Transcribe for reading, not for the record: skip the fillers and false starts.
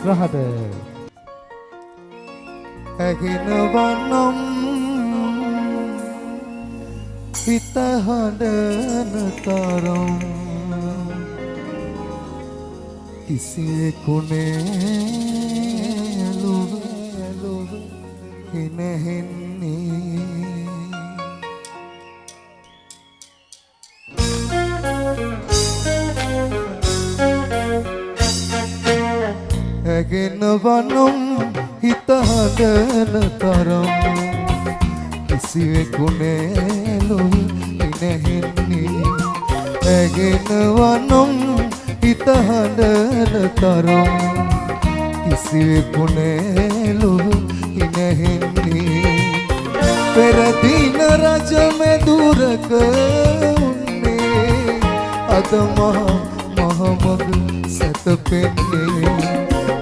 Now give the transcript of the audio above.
රහද ඇගෙනවනම් හිත හඬන තරම් කිසිවෙකුනේ ඇලුව හිනහෙන්නේ ඇගෙනවනම් හිත හඬන තරම් කිසිවෙකුනේ ඇලුව හිනහෙන්නේ ඇගෙනවනම් හිත හඬන තරම් කිසිවෙකුනේ ඇලුව හිනහෙන්නේ පෙරදින රජ මෙදුරක උන්නේ අද මහ මහමග සැතපෙන්නේ